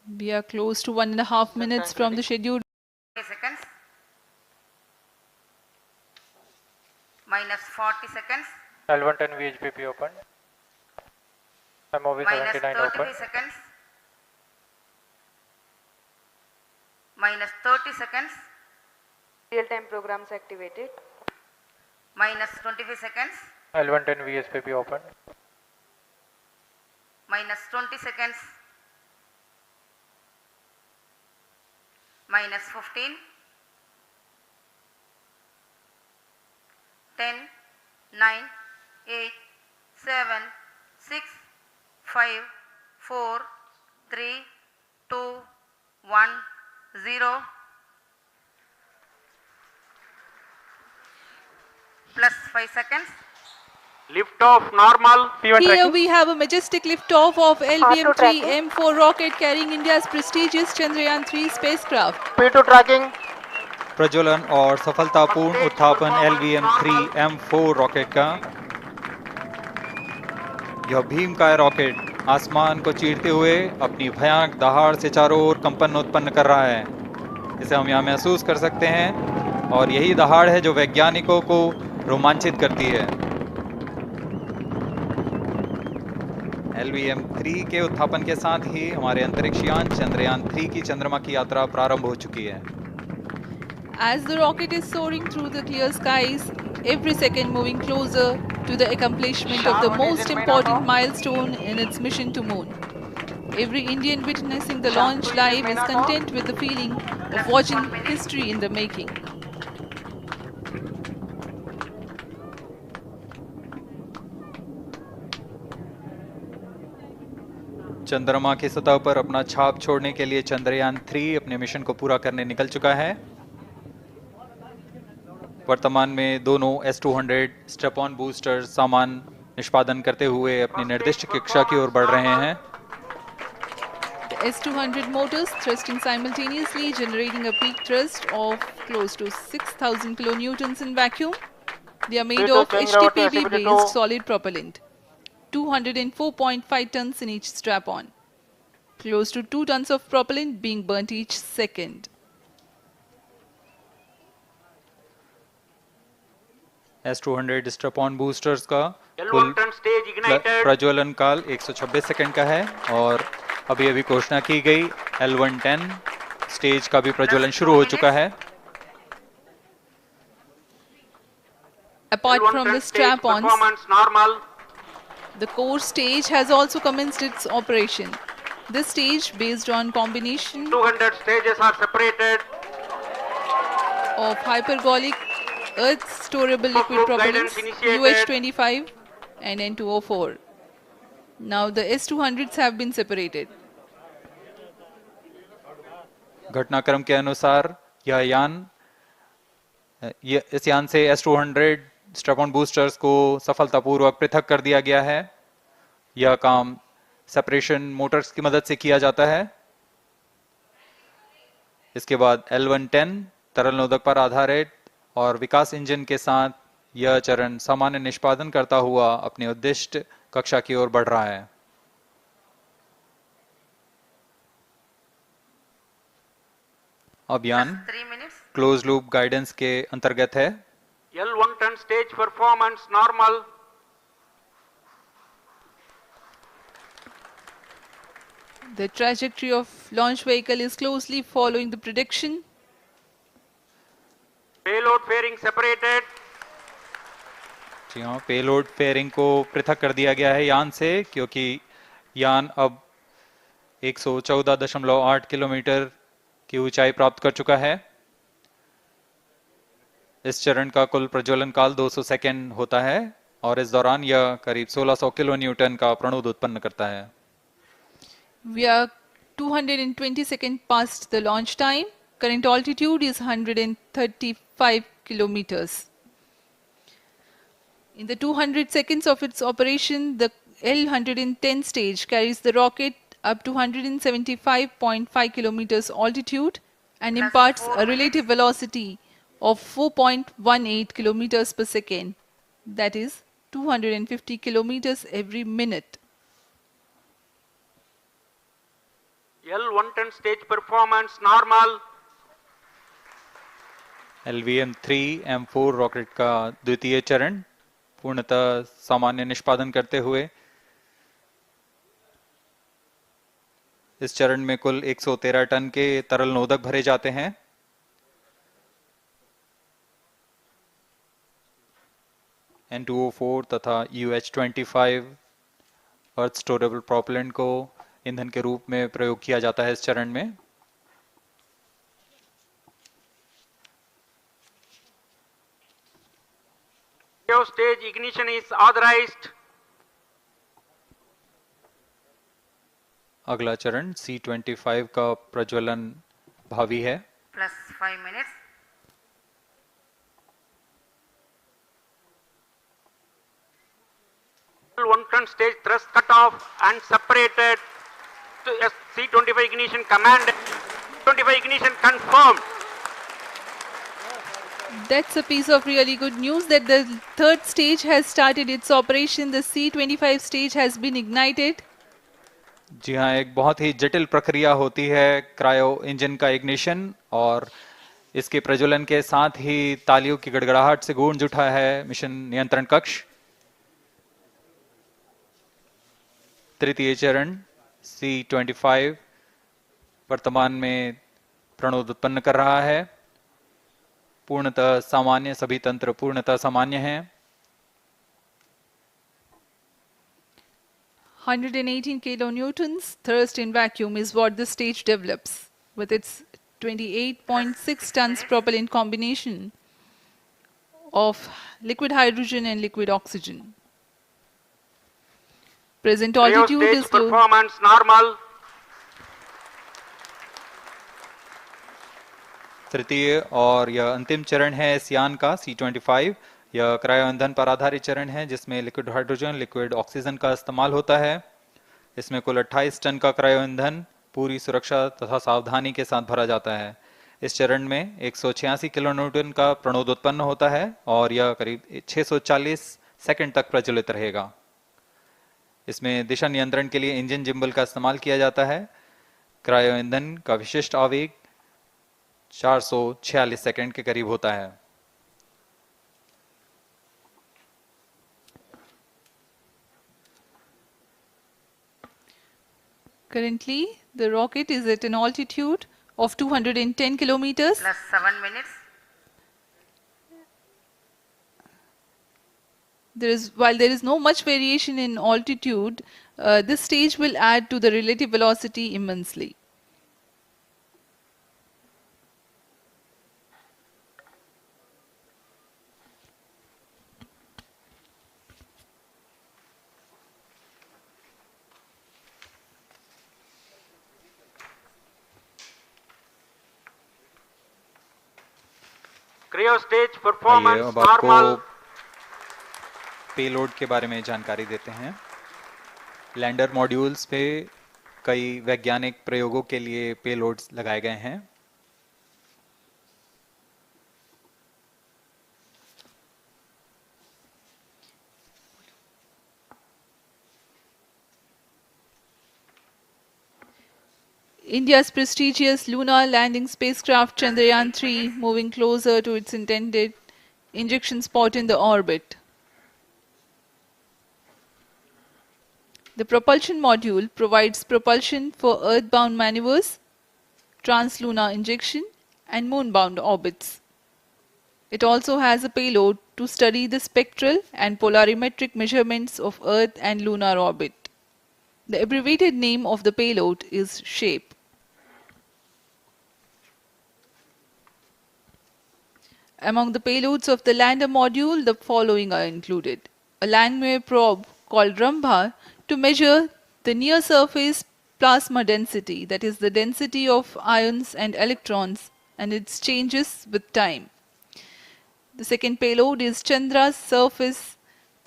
We are close to 1.5 minutes from the scheduled. Seconds. Minus 40 seconds. L110 VHPP open. MOV Minus 79 35 open. seconds. Minus 30 seconds. Real-time programs activated. Minus 25 seconds. L110 VSPP open. Minus 20 seconds. Minus 15. 10, 9, 8, 7, 6, 5, 4, 3, 2, 1, 0. Plus 5 seconds. Lift off normal. P1 Here tracking. we have a majestic liftoff of R2 tracking. LVM-3 M4 rocket carrying India's prestigious Chandrayaan-3 spacecraft. P2 tracking. प्रज्वलन और सफलतापूर्ण उत्थापन LVM-3 M4 rocket का। यह भीमकाय rocket आसमान को चीरते हुए अपनी भयानक दहाड़ से चारों ओर कंपन उत्पन्न कर रहा है। इसे हम यहाँ महसूस कर सकते हैं और यही दहाड़ है जो वैज्ञानिकों को रोमांचित करती है। LVM-3 के उत्थापन के साथ ही हमारे अंतरिक्ष यान चंद्रयान-3 की चंद्रमा की यात्रा प्रारंभ हो चुकी है। As the rocket is soaring through the clear skies, every second moving closer to the accomplishment of the most important milestone in its mission to moon. Every Indian witnessing the launch live is content with the feeling of watching history in the making. चंद्रमा की सतह पर अपना छाप छोड़ने के लिए चंद्रयान-3 अपने मिशन को पूरा करने निकल चुका है। वर्तमान में दोनों S-200 स्टेप-ऑन बूस्टर सामान निष्पादन करते हुए अपनी निर्दिष्ट कक्षा की ओर बढ़ रहे हैं। The S-200 motors thrusting simultaneously, generating a peak thrust of close to 6,000 kilonewtons in vacuum. They are made of HTPB-based solid propellant, 204.5 tons in each strap-on. Close to 2 tons of propellant being burnt each second. S-200 step-on boosters का कुल L110 stage ignited. प्रज्वलन काल 126 second का है और अभी अभी घोषणा की गई L110 स्टेज का भी प्रज्वलन शुरू हो चुका है। Apart from the L110 stage strap-ons, performance normal. the core stage has also commenced its operation. This stage, based on combination 200 stages are separated. of hypergolic earth storable liquid Group propellants guidance initiated. UH-25 and N2O4. Now the S-200s have been separated. घटनाक्रम के अनुसार इस यान से S-200 step-on boosters को सफलतापूर्वक पृथक कर दिया गया है। यह काम सेपरेशन मोटर्स की मदद से किया जाता है। इसके बाद L110 तरल नोदक पर आधारित और विकास इंजन के साथ यह चरण सामान्य निष्पादन करता हुआ अपनी उद्दिष्ट कक्षा की ओर बढ़ रहा है। अभियान 3 minutes. क्लोज लूप गाइडेंस के अंतर्गत है। L110 stage performance normal. The trajectory of launch vehicle is closely following the prediction. Payload fairing separated. जी हाँ, पेलोड फेयरिंग को पृथक कर दिया गया है यान से, क्योंकि यान अब 114.8 किलोमीटर की ऊंचाई प्राप्त कर चुका है। इस चरण का कुल प्रज्वलन काल 200 सेकेंड होता है और इस दौरान यह करीब 1600 किलो न्यूटन का प्रणुद उत्पन्न करता है। We are 220 seconds past the launch time. Current altitude is 135 kilometers. In the 200 seconds of its operation, the L-110 stage carries the rocket up to 175.5 kilometers altitude and imparts a relative velocity of 4.18 kilometers per second. That is 250 kilometers every minute. L110 stage performance normal. LVM-3M4 rocket का द्वितीय चरण पूर्णतः सामान्य निष्पादन करते हुए इस चरण में कुल 113 टन के तरल नोदक भरे जाते हैं। N2O4 तथा UH-25 अर्थ स्टोरेबल प्रोपेलेंट को ईंधन के रूप में प्रयोग किया जाता है इस चरण में। Stage ignition is authorized. अगला चरण C25 का प्रज्वलन भावी है। plus 5 minutes. L110 stage thrust cut off and separated to C25 ignition command. 25 ignition confirmed. That's a piece of really good news that the third stage has started its operation. The C25 stage has been ignited. जी हाँ, एक बहुत ही जटिल प्रक्रिया होती है cryo engine का ignition और इसके प्रज्वलन के साथ ही तालियों की गड़गड़ाहट से गूंज उठा है मिशन नियंत्रण कक्ष। तृतीय चरण C25 वर्तमान में प्रणोद उत्पन्न कर रहा है। पूर्णतः सामान्य, सभी तंत्र पूर्णतः सामान्य हैं। 118 kilonewtons thrust in vacuum is what this stage develops with its 28.6 tons propellant combination of liquid hydrogen and liquid oxygen. Present altitude Stage is low. performance normal. तृतीय और यह अंतिम चरण है इस यान का C25। यह क्रायो ईंधन पर आधारित चरण है जिसमें लिक्विड हाइड्रोजन, लिक्विड ऑक्सीजन का इस्तेमाल होता है। इसमें कुल 28 टन का क्रायो ईंधन पूरी सुरक्षा तथा सावधानी के साथ भरा जाता है। इस चरण में 186 किलोन्यूटन का प्रणोद उत्पन्न होता है और यह करीब 640 सेकंड तक प्रज्वलित रहेगा। इसमें दिशा नियंत्रण के लिए इंजन जिम्बल का इस्तेमाल किया जाता है। क्रायो ईंधन का विशिष्ट आवेग 446 सेकंड के करीब होता है। Currently, the rocket is at an altitude of 210 kilometers. plus 7 minutes. While there is no much variation in altitude, this stage will add to the relative velocity immensely. Cryo stage आइए performance अब आपको normal. Payload के बारे में जानकारी देते हैं। Lander modules पे कई वैज्ञानिक प्रयोगों के लिए पेलोड्स लगाए गए हैं। India's prestigious lunar landing spacecraft Chandrayaan-3 moving closer to its intended injection spot in the orbit. The propulsion module provides propulsion for earthbound maneuvers, translunar injection, and moonbound orbits. It also has a payload to study the spectral and polarimetric measurements of Earth and lunar orbit. The abbreviated name of the payload is SHAPE. Among the payloads of the lander module, the following are included. A Langmuir probe called Rambha to measure the near-surface plasma density, that is the density of ions and electrons, and its changes with time. The second payload is Chandra's Surface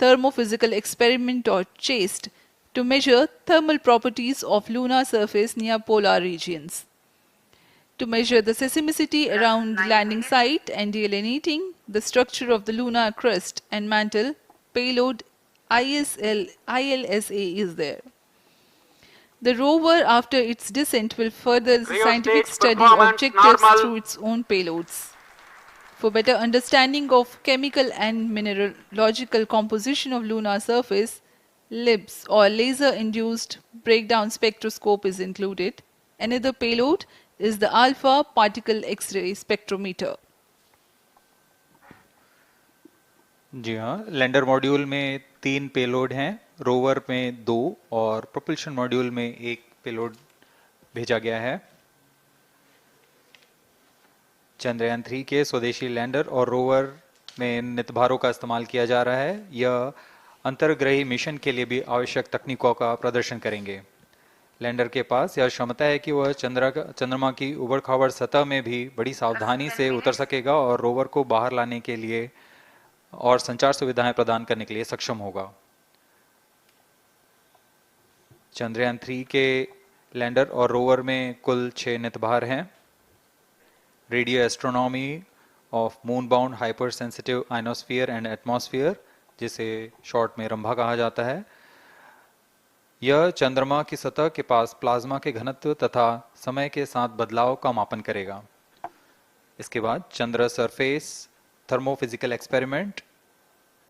Thermophysical Experiment or CHASTE to measure thermal properties of lunar surface near polar regions. To measure the seismicity around the landing site and delineating the structure of the lunar crust and mantle, payload ILSA is there. The rover, after its descent, will further the Cryo scientific stage study performance objectives normal. through its own payloads. For better understanding of chemical and mineralogical composition of lunar surface, LIBS or laser-induced breakdown spectroscope is included. Another payload is the alpha particle X-ray spectrometer. जी हाँ, lander module में 3 payload हैं, rover में 2 और propulsion module में 1 payload भेजा गया है। चंद्रयान 3 के स्वदेशी लैंडर और रोवर में नितभारों का इस्तेमाल किया जा रहा है। यह अंतर्ग्रही मिशन के लिए भी आवश्यक तकनीकों का प्रदर्शन करेंगे। लैंडर के पास यह क्षमता है कि वह चंद्रमा की उबड़-खाबड़ सतह में भी बड़ी सावधानी से उतर सकेगा और रोवर को बाहर लाने के लिए और संचार सुविधाएं प्रदान करने के लिए सक्षम होगा। चंद्रयान 3 के लैंडर और रोवर में कुल 6 नितभार हैं। Radio astronomy of moon bound hyper sensitive ionosphere and atmosphere, जिसे शॉर्ट में रंभा कहा जाता है, यह चंद्रमा की सतह के पास प्लाज्मा के घनत्व तथा समय के साथ बदलाव का मापन करेगा। इसके बाद चंद्र सरफेस थर्मोफिजिकल एक्सपेरिमेंट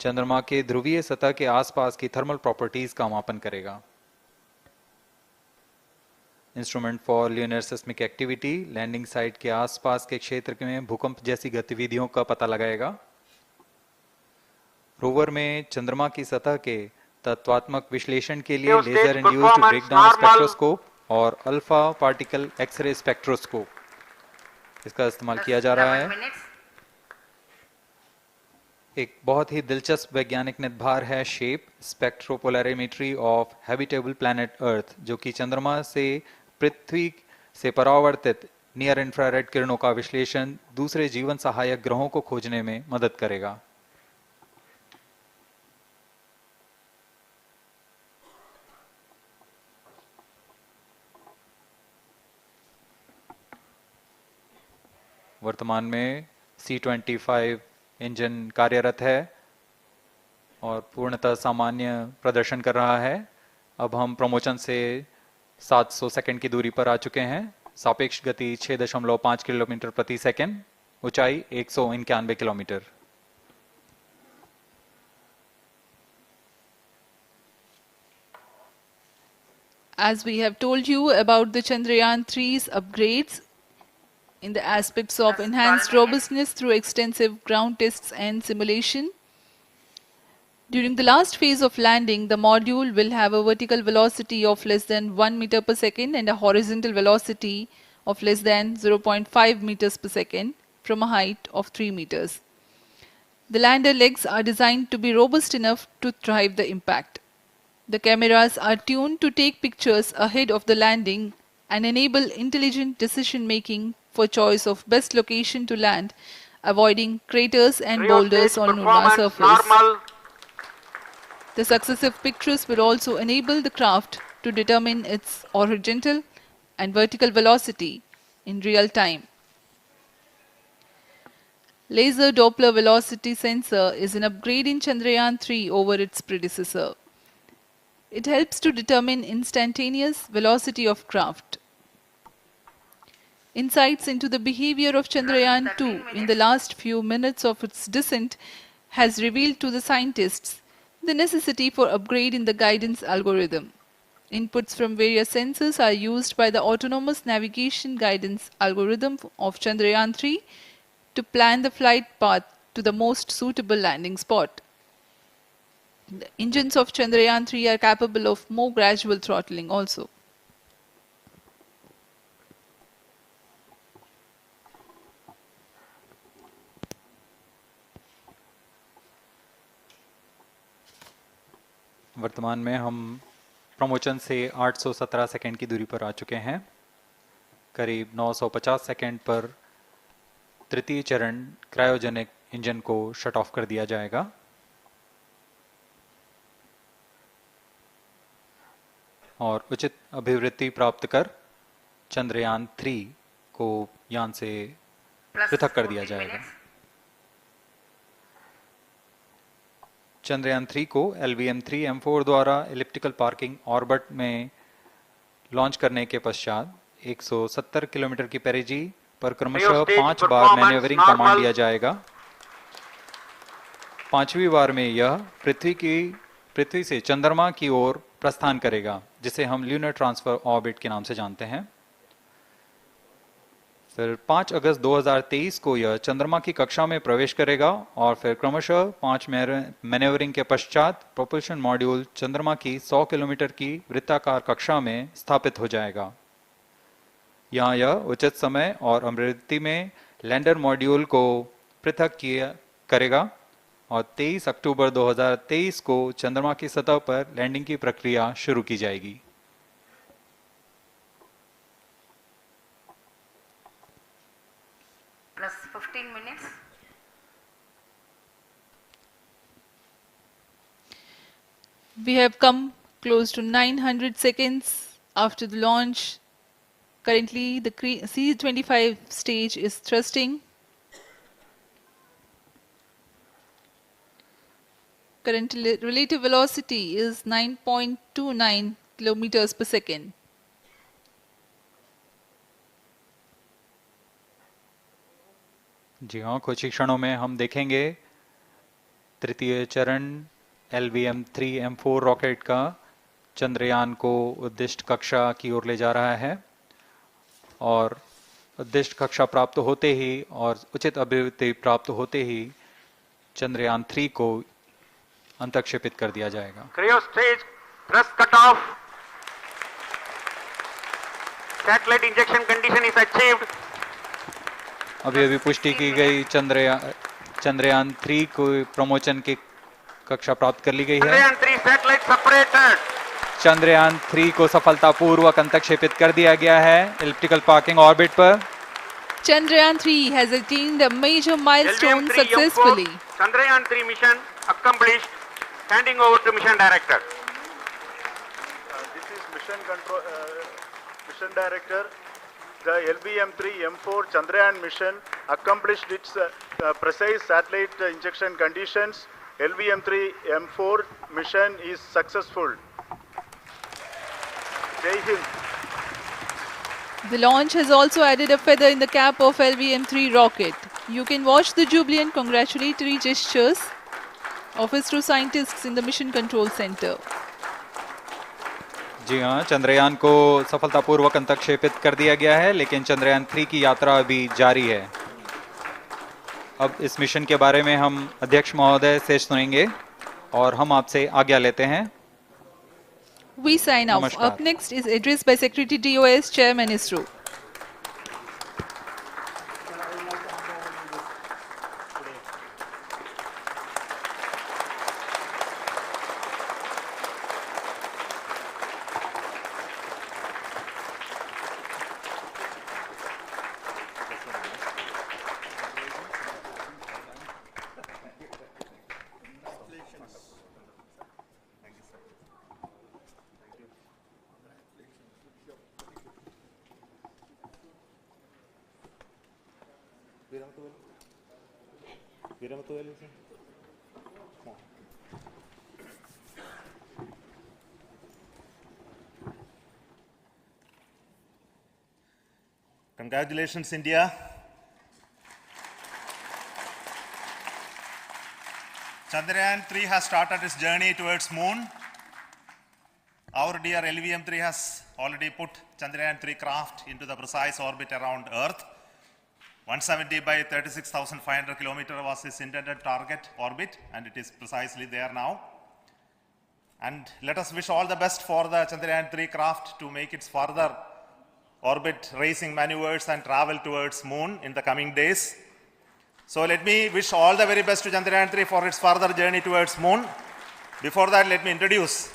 चंद्रमा के ध्रुवीय सतह के आसपास की थर्मल प्रॉपर्टीज का मापन करेगा। Instrument for lunar seismic activity landing site के आसपास के क्षेत्र में भूकंप जैसी गतिविधियों का पता लगाएगा। रोवर में चंद्रमा की सतह के तत्वात्मक विश्लेषण के लिए लेजर इंड्यूस्ड ब्रेकडाउन स्पेक्ट्रोस्कोप और अल्फा पार्टिकल एक्सरे स्पेक्ट्रोस्कोप इसका इस्तेमाल किया जा रहा है। एक बहुत ही दिलचस्प वैज्ञानिक निर्धार है shape स्पेक्ट्रोपोलैरिमेट्री of habitable planet earth, जो कि चंद्रमा से पृथ्वी से परावर्तित नियर इंफ्रारेड किरणों का विश्लेषण दूसरे जीवन सहायक ग्रहों को खोजने में मदद करेगा। वर्तमान में C-25 इंजन कार्यरत है और पूर्णतः सामान्य प्रदर्शन कर रहा है। अब हम प्रमोशन से 700 सेकंड की दूरी पर आ चुके हैं। सापेक्ष गति 6.5 किलोमीटर प्रति सेकंड, ऊंचाई 191 kilometre. As we have told you about the Chandrayaan 3's upgrades in the aspects of enhanced robustness through extensive ground tests and simulation. During the last phase of landing, the module will have a vertical velocity of less than 1 meter per second and a horizontal velocity of less than 0.5 meters per second from a height of 3 meters. The lander legs are designed to be robust enough to thrive the impact. The cameras are tuned to take pictures ahead of the landing and enable intelligent decision making for choice of best location to land, avoiding craters and boulders on lunar surface. The successive pictures will also enable the craft to determine its horizontal and vertical velocity in real time. Laser Doppler velocity sensor is an upgrade in Chandrayaan 3 over its predecessor. It helps to determine instantaneous velocity of craft. Insights into the behavior of Chandrayaan 2 in the last few minutes of its descent has revealed to the scientists the necessity for upgrade in the guidance algorithm. Inputs from various sensors are used by the autonomous navigation guidance algorithm of Chandrayaan 3 to plan the flight path to the most suitable landing spot. The engines of Chandrayaan 3 are capable of more gradual throttling also. वर्तमान में हम promotion से 817 second की दूरी पर आ चुके हैं। करीब 950 सेकंड पर तृतीय चरण क्रायोजेनिक इंजन को शट ऑफ कर दिया जाएगा। और उचित अभिवृद्धि प्राप्त कर चंद्रयान 3 को यान से पृथक कर दिया जाएगा। चंद्रयान 3 को LVM-3 M4 द्वारा एलिप्टिकल पार्किंग ऑर्बिट में लॉन्च करने के पश्चात 170 किलोमीटर की पेरिजी पर क्रमशः Stage 5 बार performance मैन्यूवरिंग normal. कमांड दिया जाएगा। 5वीं बार में यह पृथ्वी से चंद्रमा की ओर प्रस्थान करेगा, जिसे हम ल्यूनर ट्रांसफर ऑर्बिट के नाम से जानते हैं। फिर 5 अगस्त 2023 को यह चंद्रमा की कक्षा में प्रवेश करेगा और फिर क्रमशः 5 मैन्यूवरिंग के पश्चात प्रोपल्शन मॉड्यूल चंद्रमा की 100 किलोमीटर की वृत्ताकार कक्षा में स्थापित हो जाएगा। यहाँ यह उचित समय और अमृति में लैंडर मॉड्यूल को पृथक करेगा और 23 अक्टूबर 2023 को चंद्रमा की सतह पर लैंडिंग की प्रक्रिया शुरू की जाएगी। Plus 15 minutes. We have come close to 900 seconds after the launch. Currently, the C-25 stage is thrusting. Current relative velocity is 9.29 kilometers per second. जी हाँ, कुछ ही क्षणों में हम देखेंगे तृतीय चरण LVM-3 M4 रॉकेट का चंद्रयान को उद्दिष्ट कक्षा की ओर ले जा रहा है और उद्दिष्ट कक्षा प्राप्त होते ही और उचित अभिवृद्धि प्राप्त होते ही चंद्रयान 3 को अंतक्षेपित कर दिया जाएगा। Cryo stage thrust cutoff. Satellite injection condition is achieved. अभी पुष्टि की गई चंद्रयान 3 को प्रमोशन की कक्षा प्राप्त कर ली गई है। Chandrayaan 3 satellite separated. चंद्रयान 3 को सफलतापूर्वक अंतक्षेपित कर दिया गया है एलिप्टिकल पार्किंग ऑर्बिट पर। Chandrayaan 3 has attained a major milestone LVM-3 successfully. M4 Chandrayaan 3 mission accomplished. Handing over to mission director. This is mission director. The LVM-3 M4 Chandrayaan mission accomplished its precise satellite injection conditions. LVM-3 M4 mission is successful. Jai Hind. The launch has also added a feather in the cap of LVM-3 rocket. You can watch the jubilant congratulatory gestures of ISRO scientists in the Mission Control Center. जी हाँ, चंद्रयान को सफलतापूर्वक अंतक्षेपित कर दिया गया है, लेकिन चंद्रयान 3 की यात्रा अभी जारी है। अब इस मिशन के बारे में हम अध्यक्ष महोदय से सुनेंगे और हम आपसे आज्ञा लेते हैं। We sign off. नमस्कार। Up next is address by Secretary DOS, Chairman ISRO. Congratulations, India. Chandrayaan 3 has started its journey towards moon. Our dear LVM-3 has already put Chandrayaan 3 craft into the precise orbit around Earth. 170 by 36,500 kilometers was its intended target orbit, and it is precisely there now. And let us wish all the best for the Chandrayaan 3 craft to make its further orbit racing maneuvers and travel towards moon in the coming days. So let me wish all the very best to Chandrayaan 3 for its further journey towards moon. Before that, let me introduce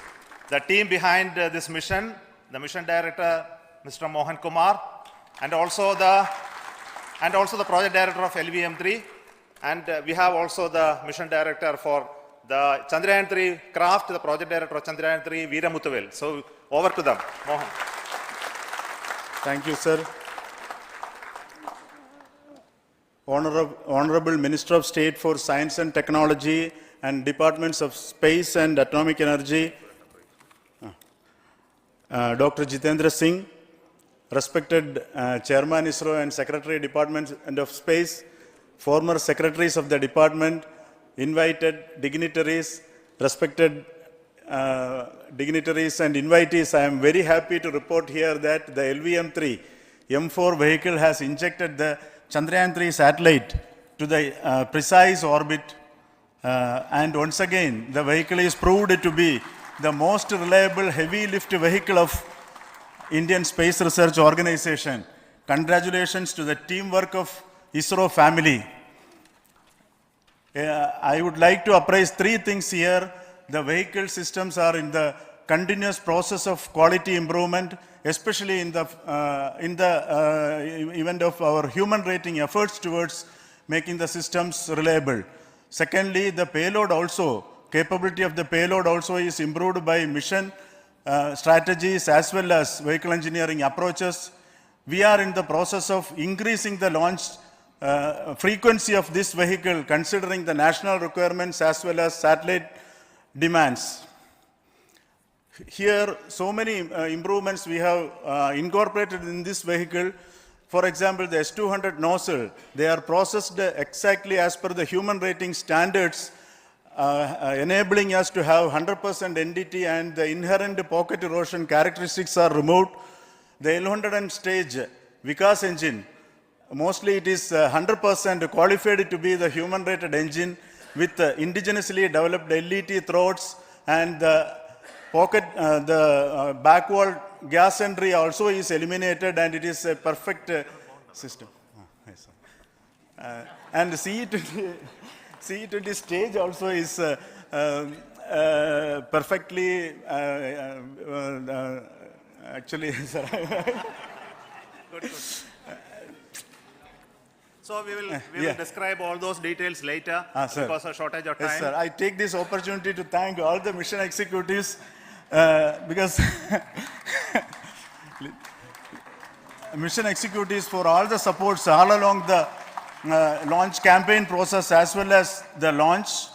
the team behind this mission, the mission director, Mr. Mohan Kumar, and also the project director of LVM-3, and we have also the mission director for the Chandrayaan 3 craft, the project director of Chandrayaan 3, Veera Muthuvel. So over to them, Mohan. Thank you, sir. Honorable Minister of State for Science and Technology and Departments of Space and Atomic Energy, Dr. Jitendra Singh, respected Chairman ISRO and Secretary Department of Space, former secretaries of the department, invited dignitaries, respected dignitaries and invitees, I am very happy to report here that the LVM-3 M4 vehicle has injected the Chandrayaan-3 satellite to the precise orbit, and once again the vehicle is proved to be the most reliable heavy lift vehicle of Indian Space Research Organization. Congratulations to the teamwork of ISRO family. I would like to appraise three things here. The vehicle systems are in the continuous process of quality improvement, especially in the event of our human rating efforts towards making the systems reliable. Secondly, the payload also, capability of the payload also is improved by mission strategies as well as vehicle engineering approaches. We are in the process of increasing the launch frequency of this vehicle considering the national requirements as well as satellite demands. Here, so many improvements we have incorporated in this vehicle. For example, the S200 nozzle, they are processed exactly as per the human rating standards, enabling us to have 100% NDT, and the inherent pocket erosion characteristics are removed. The L100 stage Vikas engine, mostly it is 100% qualified to be the human rated engine with indigenously developed LET throats, and the pocket, the backward gas entry also is eliminated, and it is a perfect system. And CE20 stage also is perfectly, actually, Good. So we will describe all those details later because of shortage of time. Yes, sir. I take this opportunity to thank all the mission executives because mission executives for all the supports all along the launch campaign process as well as the launch.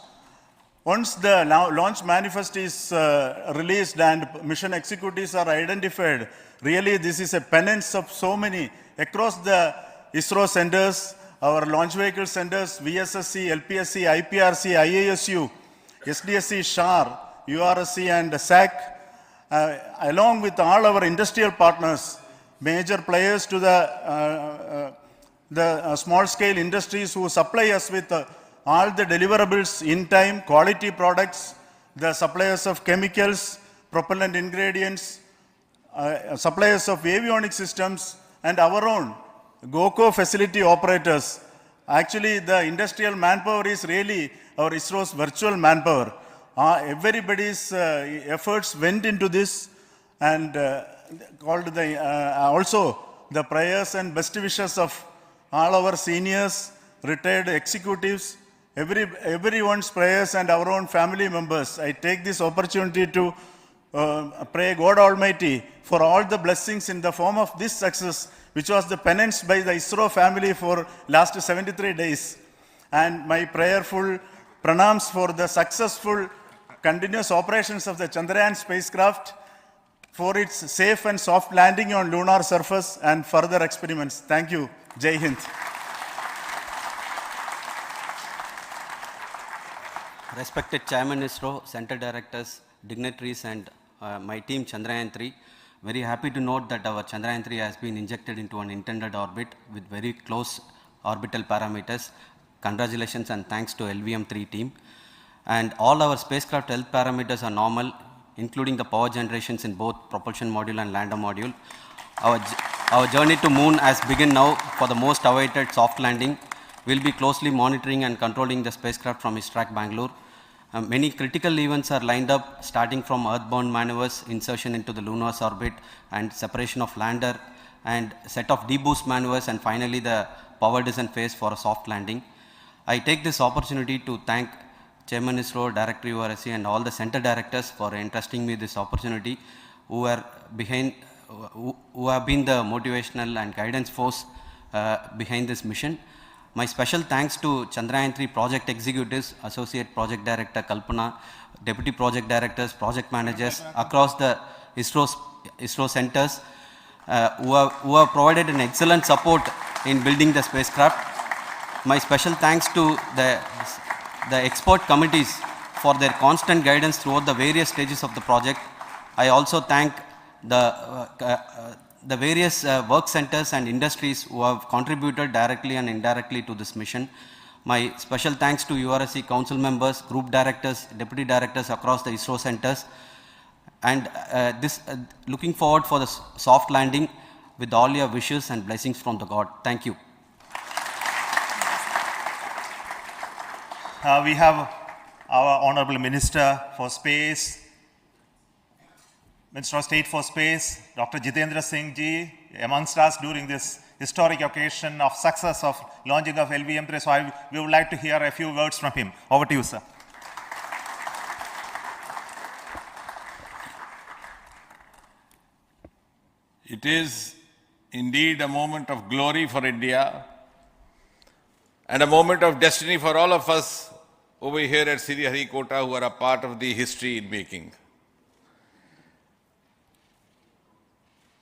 Once the launch manifest is released and mission executives are identified, really this is a penance of so many across the ISRO centers, our launch vehicle centers, VSSC, LPSC, IPRC, IASU, SDSC, SHAR, URSC and SAC, along with all our industrial partners, major players to the small-scale industries who supply us with all the deliverables in time, quality products, the suppliers of chemicals, propellant ingredients, suppliers of avionics systems, and our own GOCO facility operators. Actually, the industrial manpower is really our ISRO's virtual manpower. Everybody's efforts went into this, and also the prayers and best wishes of all our seniors, retired executives, everyone's prayers and our own family members. I take this opportunity to pray God Almighty for all the blessings in the form of this success, which was the penance by the ISRO family for last 73 days. And my prayerful pranams for the successful continuous operations of the Chandrayaan spacecraft, for its safe and soft landing on lunar surface and further experiments. Thank you. Jai Hind. Respected Chairman ISRO, Center Directors, dignitaries and my team Chandrayaan-3, very happy to note that our Chandrayaan-3 has been injected into an intended orbit with very close orbital parameters. Congratulations and thanks to LVM-3 team. And all our spacecraft health parameters are normal, including the power generations in both propulsion module and lander module. Our journey to moon has begun now for the most awaited soft landing. We'll be closely monitoring and controlling the spacecraft from ISTRAC Bangalore. Many critical events are lined up, starting from earthbound maneuvers, insertion into the lunar orbit, and separation of lander, and set of deboost maneuvers, and finally the power descent phase for a soft landing. I take this opportunity to thank Chairman ISRO, Director URSC, and all the center directors for entrusting me this opportunity, who have been the motivational and guidance force behind this mission. My special thanks to Chandrayaan-3 project executives, Associate Project Director Kalpana, Deputy Project Directors, Project Managers across the ISRO's ISRO centers who have provided an excellent support in building the spacecraft. My special thanks to the expert committees for their constant guidance throughout the various stages of the project. I also thank the various work centers and industries who have contributed directly and indirectly to this mission. My special thanks to URSC council members, group directors, deputy directors across the ISRO centers, and looking forward for the soft landing with all your wishes and blessings from the God. Thank you. We have our Honorable Minister for Space, Minister of State for Space, Dr. Jitendra Singh ji, amongst us during this historic occasion of success of launching of LVM-3. So we would like to hear a few words from him. Over to you, sir. It is indeed a moment of glory for India and a moment of destiny for all of us over here at Sriharikota who are a part of the history in making.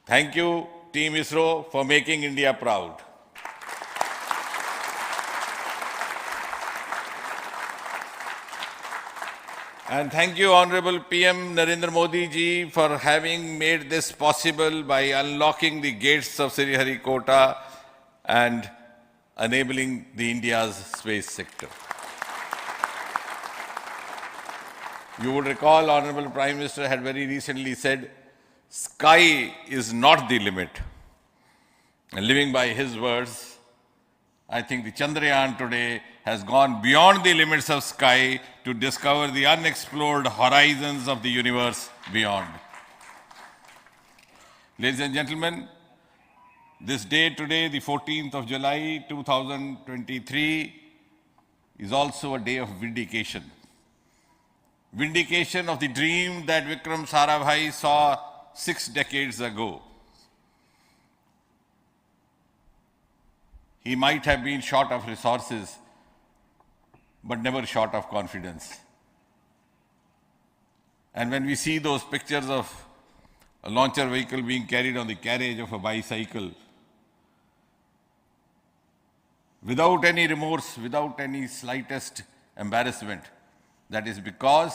Thank you, Team ISRO, for making India proud. And thank you, Honorable PM Narendra Modi ji, for having made this possible by unlocking the gates of Sriharikota and enabling the India's space sector. You would recall, Honorable Prime Minister had very recently said, sky is not the limit. And living by his words, I think the Chandrayaan today has gone beyond the limits of sky to discover the unexplored horizons of the universe beyond. Ladies and gentlemen, this day today, the 14th of July 2023, is also a day of vindication. Vindication of the dream that Vikram Sarabhai saw 6 decades ago. He might have been short of resources, but never short of confidence. And when we see those pictures of a launcher vehicle being carried on the carriage of a bicycle, without any remorse, without any slightest embarrassment, that is because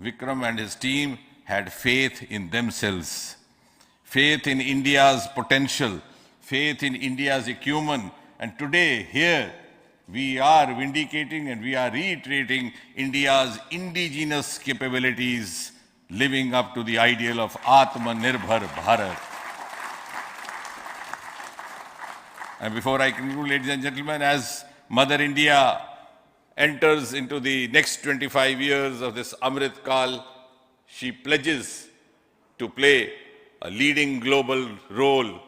Vikram and his team had faith in themselves, faith in India's potential, faith in India's acumen. And today, here, we are vindicating and we are reiterating India's indigenous capabilities, living up to the ideal of Atmanirbhar Bharat. And before I conclude, ladies and gentlemen, as Mother India enters into the next 25 years of this Amrit Kal, she pledges to play a leading global role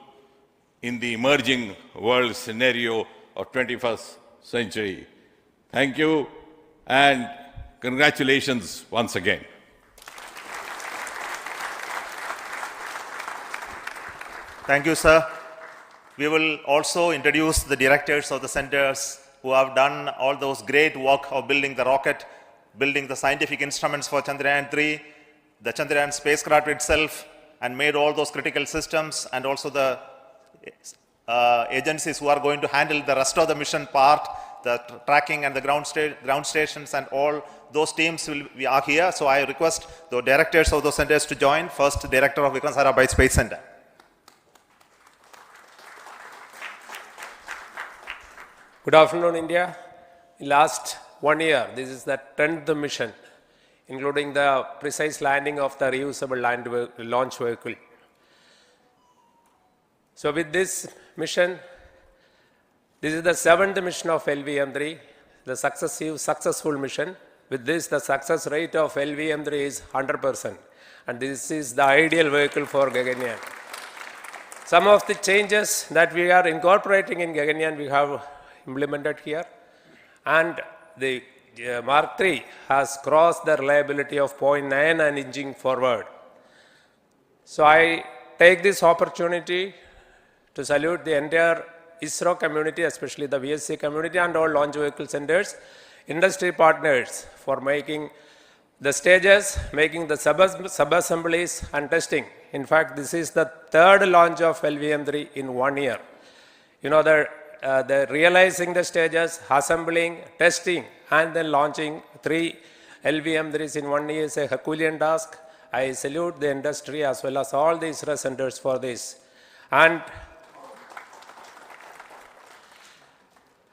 in the emerging world scenario of 21st century. Thank you and congratulations once again. Thank you, sir. We will also introduce the directors of the centers who have done all those great work of building the rocket, building the scientific instruments for Chandrayaan-3, the Chandrayaan spacecraft itself, and made all those critical systems, and also the agencies who are going to handle the rest of the mission part, the tracking and the ground stations, and all those teams are here. So I request the directors of those centers to join. First, Director of Vikram Sarabhai Space Center. Good afternoon, India. In last 1 year, this is the 10th mission, including the precise landing of the reusable launch vehicle. So with this mission, this is the 7th mission of LVM-3, the successful mission. With this, the success rate of LVM-3 is 100%. And this is the ideal vehicle for Gaganyaan. Some of the changes that we are incorporating in Gaganyaan, we have implemented here, and the Mark III has crossed the reliability of 0.9 and inching forward. So I take this opportunity to salute the entire ISRO community, especially the VSC community and all launch vehicle centers, industry partners for making the stages, making the sub-assemblies and testing In fact, this is the third launch of LVM3 in 1 year. You know, the realizing the stages, assembling, testing, and then launching 3 LVM3s in 1 year is a Herculean task. I salute the industry as well as all the ISRO centers for this. And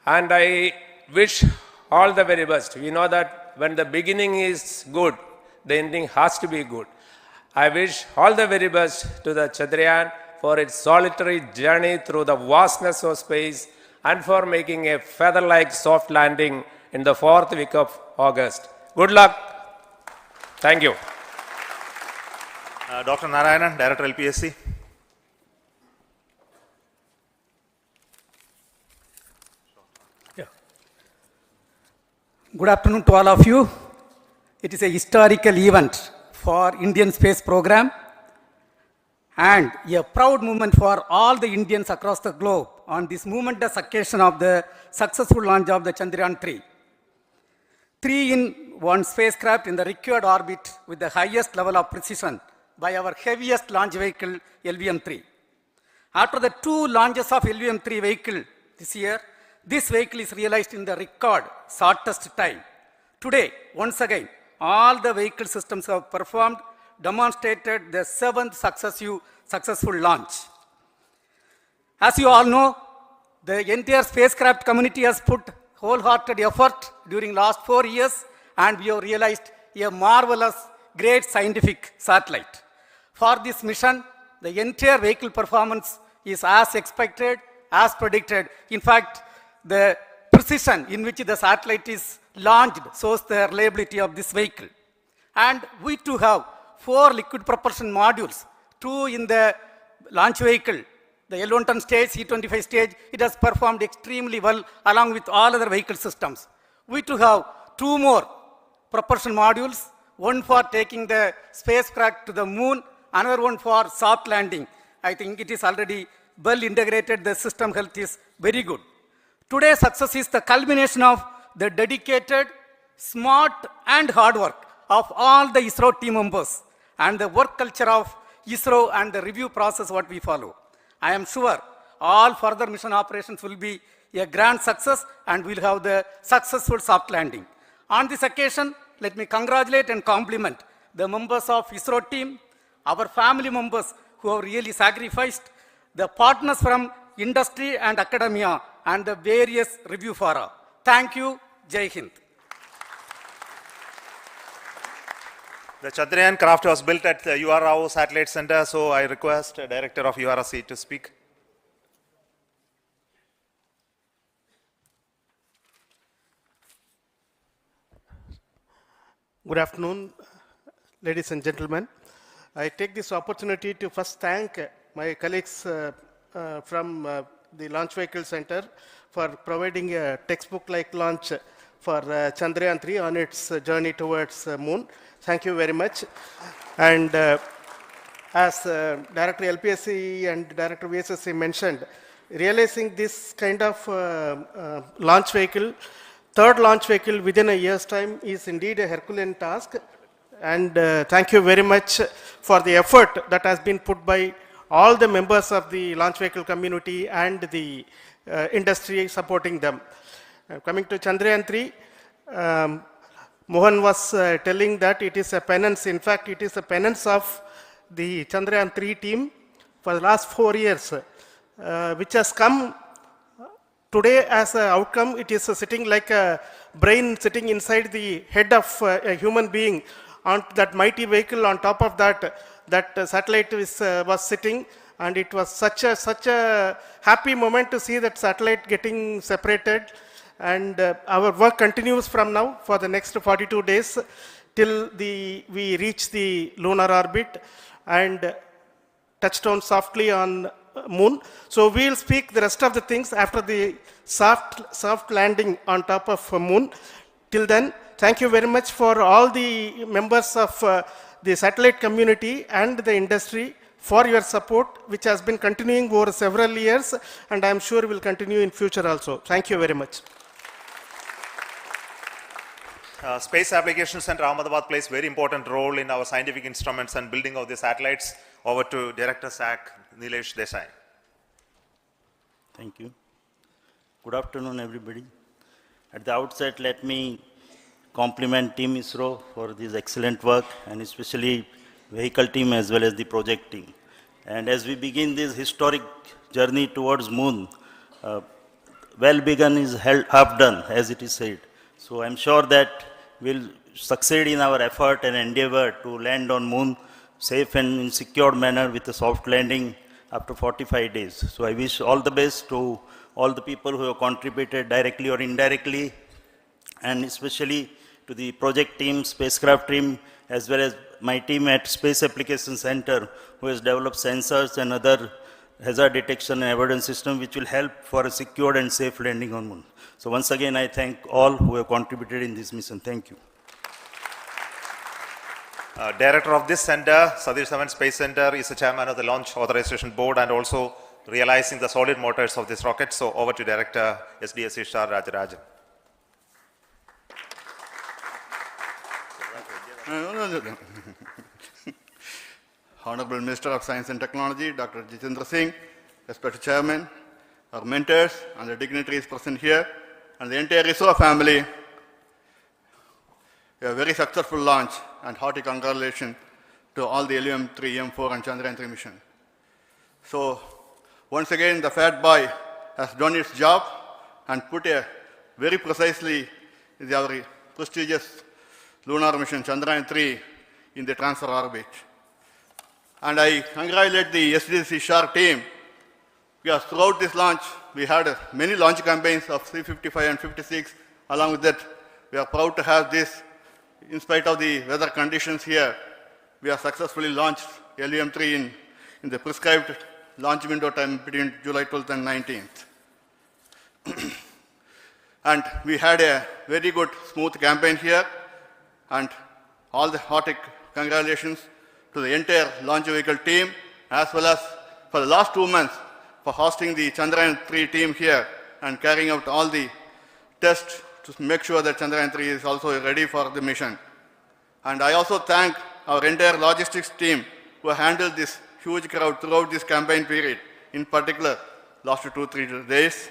I wish all the very best. We know that when the beginning is good, the ending has to be good. I wish all the very best to the Chandrayaan for its solitary journey through the vastness of space and for making a feather-like soft landing in the 4th week of August. Good luck. Thank you. Dr. Narayanan, Director LPSC. Good afternoon to all of you. It is a historical event for Indian space program and a proud moment for all the Indians across the globe on this momentous occasion of the successful launch of the Chandrayaan-3. 3-in-1 spacecraft in the required orbit with the highest level of precision by our heaviest launch vehicle, LVM-3. After the 2 launches of LVM-3 vehicle this year, this vehicle is realized in the record shortest time. Today, once again, all the vehicle systems have performed, demonstrated the 7th successful launch. As you all know, the entire spacecraft community has put wholehearted effort during last 4 years, and we have realized a marvelous, great scientific satellite. For this mission, the entire vehicle performance is as expected, as predicted. In fact, the precision in which the satellite is launched shows the reliability of this vehicle. And we too have 4 liquid propulsion modules, 2 in the launch vehicle. The L110 stage, C25 stage, it has performed extremely well along with all other vehicle systems. We too have 2 more propulsion modules, one for taking the spacecraft to the moon, another one for soft landing. I think it is already well integrated, the system health is very good. Today's success is the culmination of the dedicated, smart and hard work of all the ISRO team members and the work culture of ISRO and the review process what we follow. I am sure all further mission operations will be a grand success and we'll have the successful soft landing. On this occasion, let me congratulate and compliment the members of ISRO team, our family members who have really sacrificed, the partners from industry and academia, and the various review fora. Thank you. Jai Hind. The Chandrayaan craft was built at the UR Rao Satellite Center, so I request the Director of URC to speak. Good afternoon, ladies and gentlemen. I take this opportunity to first thank my colleagues from the Launch Vehicle Center for providing a textbook-like launch for Chandrayaan-3 on its journey towards moon. Thank you very much. And as Director LPSC and Director VSSC mentioned, realizing this kind of launch vehicle, third launch vehicle within a year's time is indeed a Herculean task. And thank you very much for the effort that has been put by all the members of the launch vehicle community and the industry supporting them. Coming to Chandrayaan-3, Mohan was telling that it is a penance. In fact, it is a penance of the Chandrayaan-3 team for the last 4 years, which has come today as an outcome. It is sitting like a brain sitting inside the head of a human being on that mighty vehicle. On top of that, that satellite was sitting, and it was such a happy moment to see that satellite getting separated. And our work continues from now for the next 42 days till we reach the lunar orbit and touchdown softly on moon. So we'll speak the rest of the things after the soft landing on top of moon. Till then, thank you very much for all the members of the satellite community and the industry for your support, which has been continuing over several years, and I am sure will continue in future also. Thank you very much. Space Applications Center Ahmedabad plays very important role in our scientific instruments and building of the satellites. Over to Director SAC, Nilesh Desai. Thank you. Good afternoon, everybody. At the outset, let me compliment Team ISRO for this excellent work, and especially vehicle team as well as the project team. And as we begin this historic journey towards moon, well begun is half done, as it is said. So I'm sure that we'll succeed in our effort and endeavor to land on moon safe and in secured manner with a soft landing after 45 days. So I wish all the best to all the people who have contributed directly or indirectly, and especially to the project team, spacecraft team, as well as my team at Space Application Center, who has developed sensors and other hazard detection and avoidance system which will help for a secured and safe landing on moon. So once again, I thank all who have contributed in this mission. Thank you. Director of this center, Satish Dhawan Space Center, is the chairman of the Launch Authorization Board and also realizing the solid motors of this rocket. So over to Director SDSC Shar Rajarajan. Honorable Minister of Science and Technology, Dr. Jitendra Singh, respected Chairman, our mentors and the dignitaries present here, and the entire ISRO family, a very successful launch and hearty congratulations to all the LVM-3, M4 and Chandrayaan-3 mission. So once again, the Fat Boy has done its job and put a very precisely our prestigious lunar mission Chandrayaan-3 in the transfer orbit. And I congratulate the SDSC SHAR team, because throughout this launch, we had many launch campaigns of 355 and 56. Along with that, we are proud to have this. In spite of the weather conditions here, we have successfully launched LVM-3 in the prescribed launch window time between July 12th and 19th. And we had a very good, smooth campaign here, and all the hearty congratulations to the entire launch vehicle team, as well as for the last 2 months for hosting the Chandrayaan-3 team here and carrying out all the tests to make sure that Chandrayaan-3 is also ready for the mission. And I also thank our entire logistics team who handled this huge crowd throughout this campaign period, in particular last 2-3 days.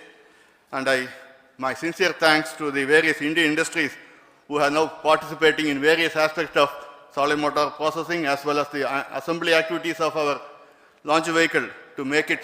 And my sincere thanks to the various Indian industries who are now participating in various aspects of solid motor processing as well as the assembly activities of our launch vehicle to make it